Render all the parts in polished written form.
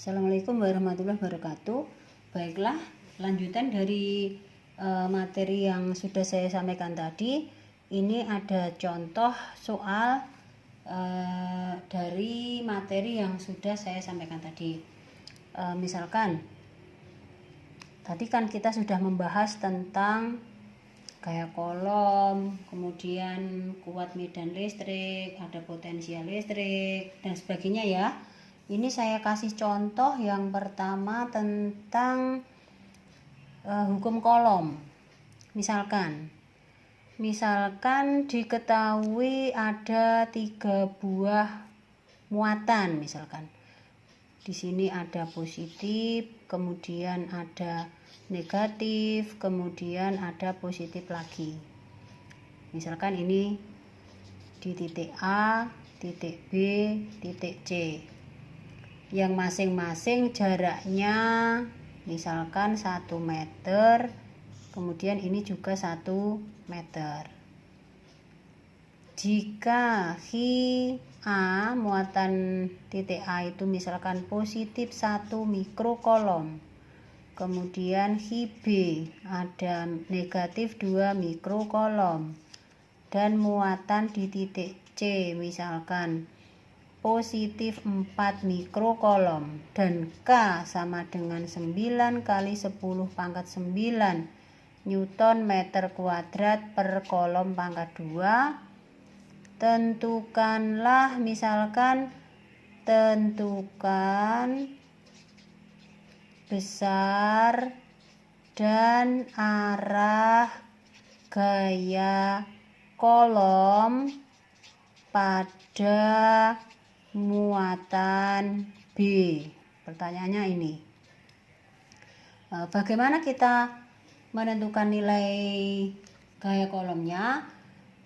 Assalamualaikum warahmatullahi wabarakatuh. Baiklah, lanjutan dari materi yang sudah saya sampaikan tadi. Ini ada contoh soal dari materi yang sudah saya sampaikan tadi. Misalkan tadi kan kita sudah membahas tentang gaya kolom, kemudian kuat medan listrik, ada potensial listrik, dan sebagainya ya. Ini saya kasih contoh yang pertama tentang hukum kolom. Misalkan diketahui ada 3 buah muatan, misalkan. Di sini ada positif, kemudian ada negatif, kemudian ada positif lagi. Misalkan ini di titik A, titik B, titik C. Yang masing-masing jaraknya misalkan 1 meter, kemudian ini juga 1 meter. Jika Hi A, muatan titik A itu misalkan positif 1 mikrokolom, kemudian Hi B ada negatif 2 mikrokolom, dan muatan di titik C misalkan positif 4 mikrokolom, dan K sama dengan 9 kali 10 pangkat 9 Newton meter kuadrat per kolom pangkat 2. Tentukanlah, misalkan tentukan besar dan arah gaya kolom pada muatan B. Pertanyaannya ini, bagaimana kita menentukan nilai gaya kolomnya?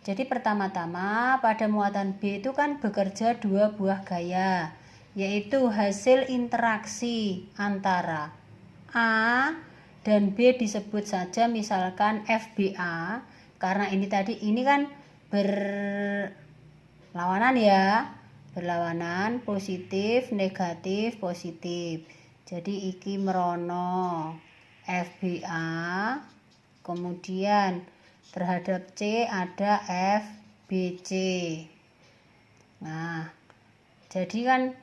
Jadi pertama-tama pada muatan B itu kan bekerja 2 buah gaya, yaitu hasil interaksi antara A dan B disebut saja misalkan FBA, karena ini kan berlawanan ya, berlawanan positif, negatif, positif. Jadi iki merono FBA, kemudian terhadap C ada FBC. Nah, jadi kan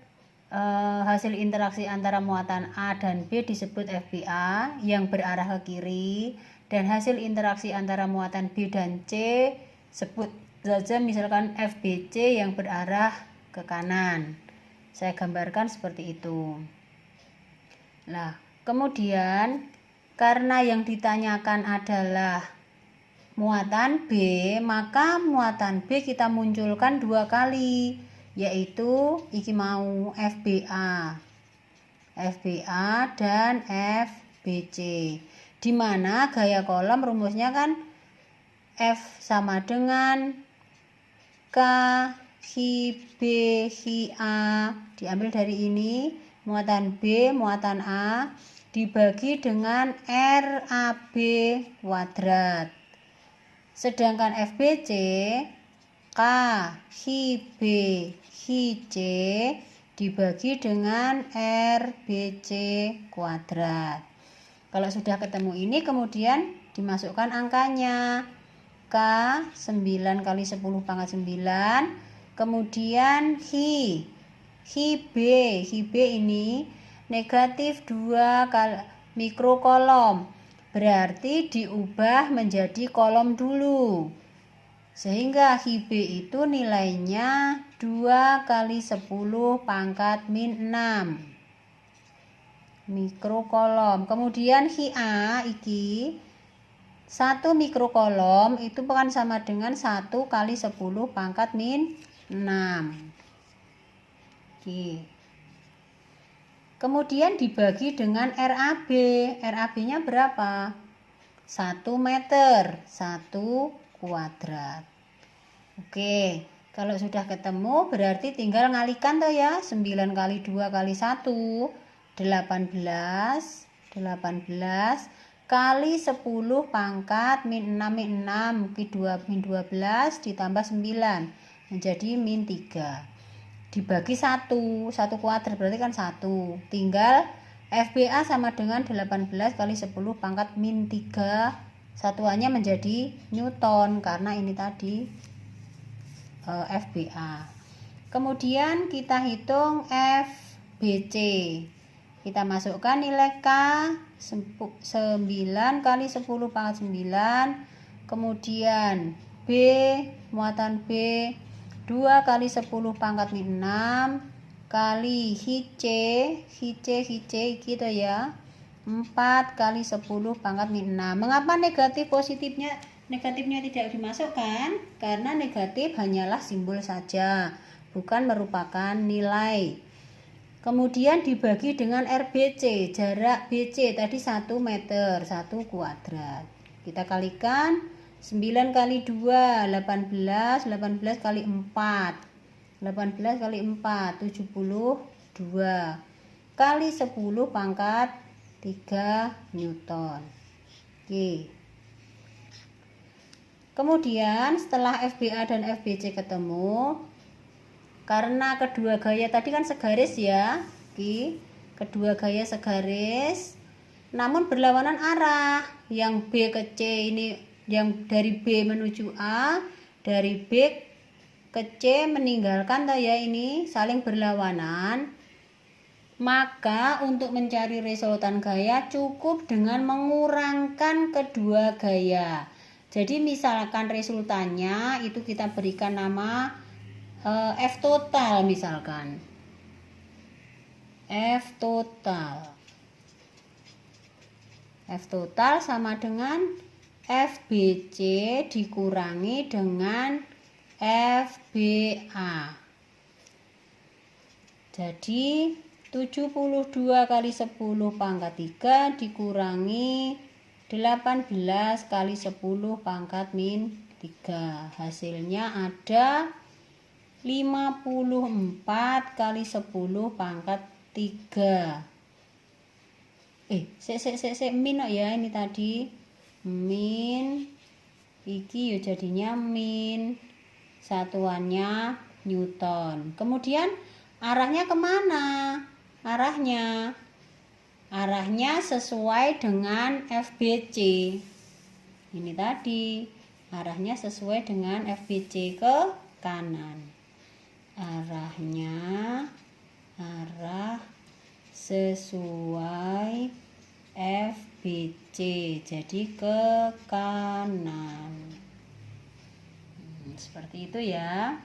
hasil interaksi antara muatan A dan B disebut FBA yang berarah ke kiri, dan hasil interaksi antara muatan B dan C sebut saja misalkan FBC yang berarah ke kanan. Saya gambarkan seperti itu. Nah, kemudian karena yang ditanyakan adalah muatan B, maka muatan B kita munculkan 2 kali, yaitu iki mau FBA dan FBC, di mana gaya kolom rumusnya kan F sama dengan K Hi B Hi A, diambil dari ini muatan B muatan A dibagi dengan RAB kuadrat. Sedangkan FBC K Hi B Hi C dibagi dengan RBC kuadrat. Kalau sudah ketemu ini, kemudian dimasukkan angkanya. K 9 kali 10 pangkat 9, kemudian Hi B ini negatif 2 kali mikrokolom, berarti diubah menjadi kolom dulu, sehingga Hi B itu nilainya 2 kali 10 pangkat min 6 mikrokolom. Kemudian Hi A iki 1 mikrokolom itu bukan sama dengan 1 kali 10 pangkat min 6. Oke. Kemudian dibagi dengan RAB. RAB-nya berapa? 1 meter, 1 kuadrat. Oke, kalau sudah ketemu berarti tinggal ngalikan toh ya. 9 kali 2 kali 1, 18 kali 10 pangkat min 6 min 12 ditambah 9 menjadi min 3. dibagi 1 kuadrat berarti kan 1. Tinggal FBA sama dengan 18 kali 10 pangkat min 3. Satuannya menjadi Newton karena ini tadi FBA. Kemudian kita hitung FBC. Kita masukkan nilai K 9 kali 10 pangkat 9. Kemudian B, muatan B 2 kali 10 pangkat min 6 kali HC gitu ya, 4 kali 10 pangkat min 6. Mengapa negatifnya tidak dimasukkan? Karena negatif hanyalah simbol saja, bukan merupakan nilai. Kemudian dibagi dengan RBC, jarak BC tadi 1 meter, 1 kuadrat. Kita kalikan 9 kali 2, 18 kali 4. 18 kali 4, 72 kali 10 pangkat 3 Newton. Oke. Kemudian setelah FBA dan FBC ketemu, karena kedua gaya tadi kan segaris ya, oke. Kedua gaya segaris, namun berlawanan arah. Yang B ke C ini, yang dari B menuju A, dari B ke C meninggalkan ya, ini saling berlawanan. Maka untuk mencari resultan gaya cukup dengan mengurangkan kedua gaya. Jadi misalkan resultannya itu kita berikan nama F total misalkan. F total sama dengan FBC dikurangi dengan FBA. Jadi 72 kali 10 pangkat 3 dikurangi 18 kali 10 pangkat min 3. Hasilnya ada 54 kali 10 pangkat 3. Min ya, ini tadi min iki ya jadinya min, satuannya Newton. Kemudian arahnya kemana? Arahnya sesuai dengan FBC. Ini tadi arahnya sesuai dengan FBC ke kanan. Arah sesuai FBC, jadi ke kanan. Seperti itu ya.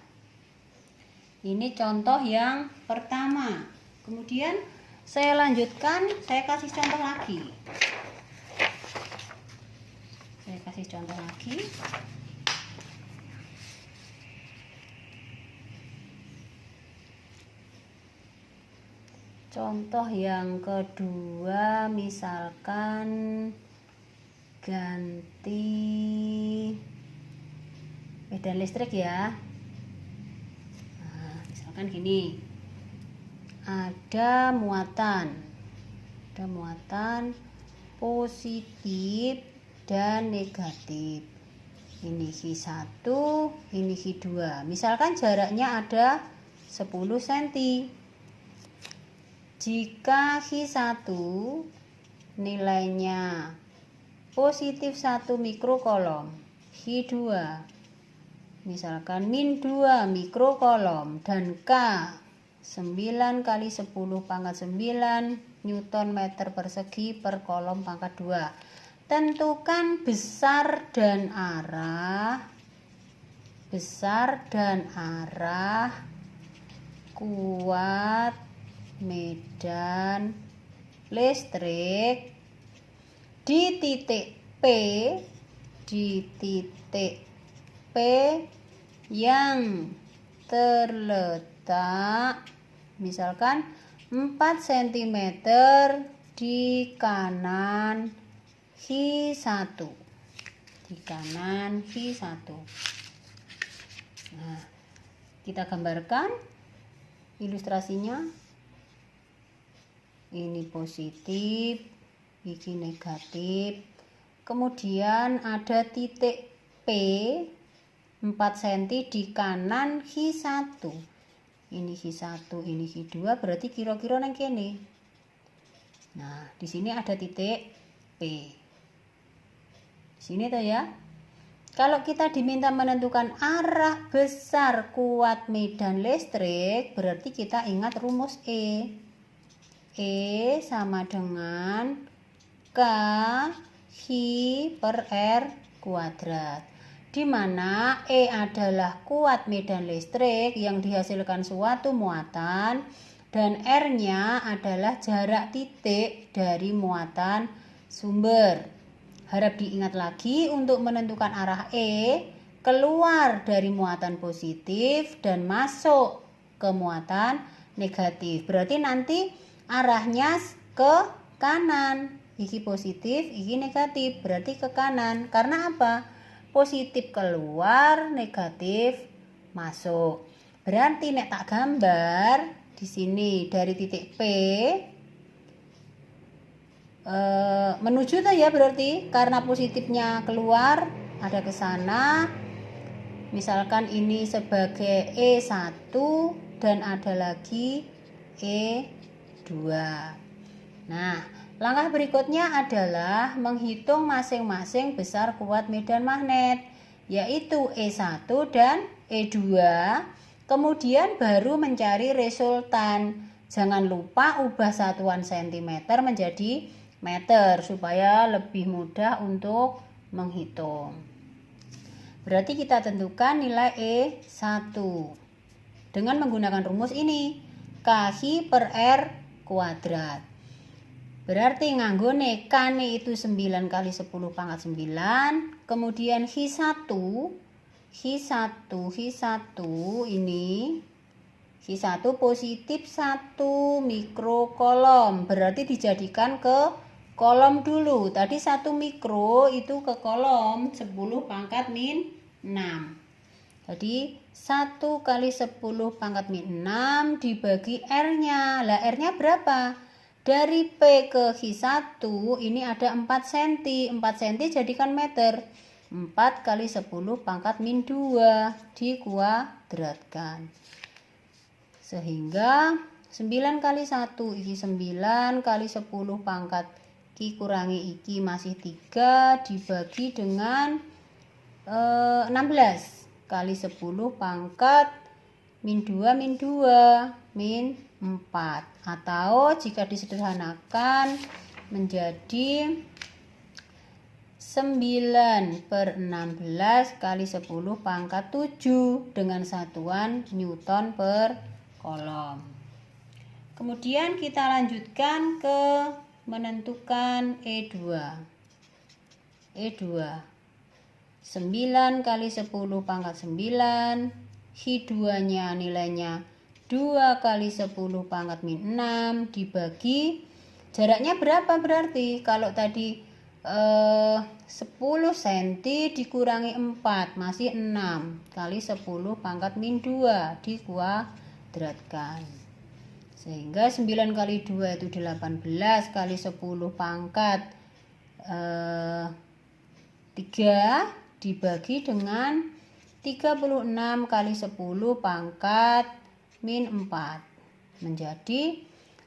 Ini contoh yang pertama. Kemudian saya lanjutkan, saya kasih contoh lagi. Contoh yang kedua, misalkan ganti medan listrik ya. Nah, misalkan gini, ada muatan positif dan negatif. Ini Hi1, ini Hi2. Misalkan jaraknya ada 10 cm. Jika Hi1 nilainya positif 1 mikrokolom, Hi2 misalkan min 2 mikrokolom, dan K 9 kali 10 pangkat 9 Newton meter persegi per kolom pangkat 2. Tentukan besar dan arah kuat medan listrik di titik P yang terletak misalkan 4 cm di kanan Hi1. Nah, kita gambarkan ilustrasinya. Ini positif, ini negatif. Kemudian ada titik P 4 cm di kanan Hi1. ini Q1, ini Q2, berarti kira-kira nang kene. Nah, di sini ada titik P. Sini tuh ya. Kalau kita diminta menentukan arah besar kuat medan listrik, berarti kita ingat rumus E. E sama dengan K Hi per R kuadrat. Di mana E adalah kuat medan listrik yang dihasilkan suatu muatan dan R-nya adalah jarak titik dari muatan sumber. Harap diingat lagi untuk menentukan arah E keluar dari muatan positif dan masuk ke muatan negatif. Berarti nanti arahnya ke kanan. Iki positif, iki negatif, berarti ke kanan. Karena apa? Positif keluar, negatif masuk. Berarti nek tak gambar di sini dari titik P menuju tuh ya, berarti karena positifnya keluar ada ke sana. Misalkan ini sebagai E1 dan ada lagi E2. Nah, langkah berikutnya adalah menghitung masing-masing besar kuat medan magnet, yaitu E1 dan E2. Kemudian baru mencari resultan. Jangan lupa ubah satuan cm menjadi meter supaya lebih mudah untuk menghitung. Berarti kita tentukan nilai E1 dengan menggunakan rumus ini, K/I per R kuadrat. Berarti nganggone K-ne itu 9 kali 10 pangkat 9, kemudian Hi1 ini Q1 positif 1 mikrokolom, berarti dijadikan ke kolom dulu. Tadi 1 mikro itu ke kolom 10 pangkat min 6. Jadi 1 kali 10 pangkat min 6 dibagi R-nya. Lah R-nya berapa? Dari P ke Q1 ini ada 4 cm. 4 cm jadikan meter. 4 kali 10 pangkat min 2 dikuadratkan. Sehingga 9 kali 1 iki 9 kali 10 pangkat Ki kurangi iki masih 3 dibagi dengan 16 kali 10 pangkat min 2 min 2 min 4, atau jika disederhanakan menjadi 9 per 16 kali 10 pangkat 7 dengan satuan Newton per kolom. Kemudian kita lanjutkan ke menentukan E2. 9 kali 10 pangkat 9, Hi2 nya nilainya 2 kali 10 pangkat min 6 dibagi jaraknya berapa, berarti kalau tadi 10 cm dikurangi 4 masih 6 kali 10 pangkat min 2 dikuadratkan. Sehingga 9 kali 2 itu 18 kali 10 pangkat 3 dibagi dengan 36 kali 10 pangkat min 4 menjadi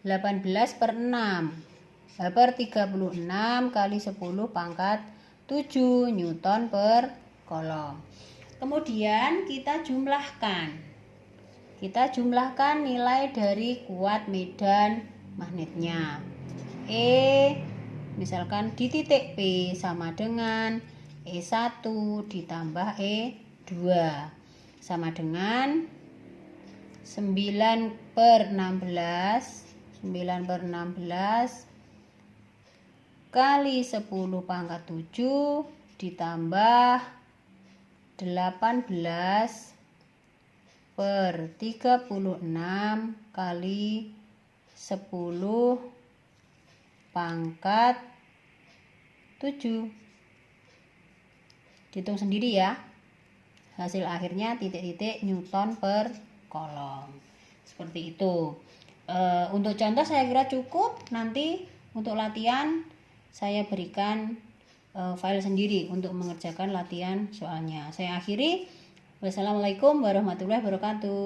18 per 6 per 36 kali 10 pangkat 7 Newton per kolom. Kemudian kita jumlahkan nilai dari kuat medan magnetnya. E misalkan di titik P sama dengan E1 ditambah E2 sama dengan 9 per 16 kali 10 pangkat 7 ditambah 18 per 36 kali 10 pangkat 7. Dihitung sendiri ya. Hasil akhirnya titik-titik Newton per kolom. Seperti itu. Untuk contoh saya kira cukup. Nanti untuk latihan saya berikan file sendiri untuk mengerjakan latihan soalnya. Saya akhiri. Wassalamualaikum warahmatullahi wabarakatuh.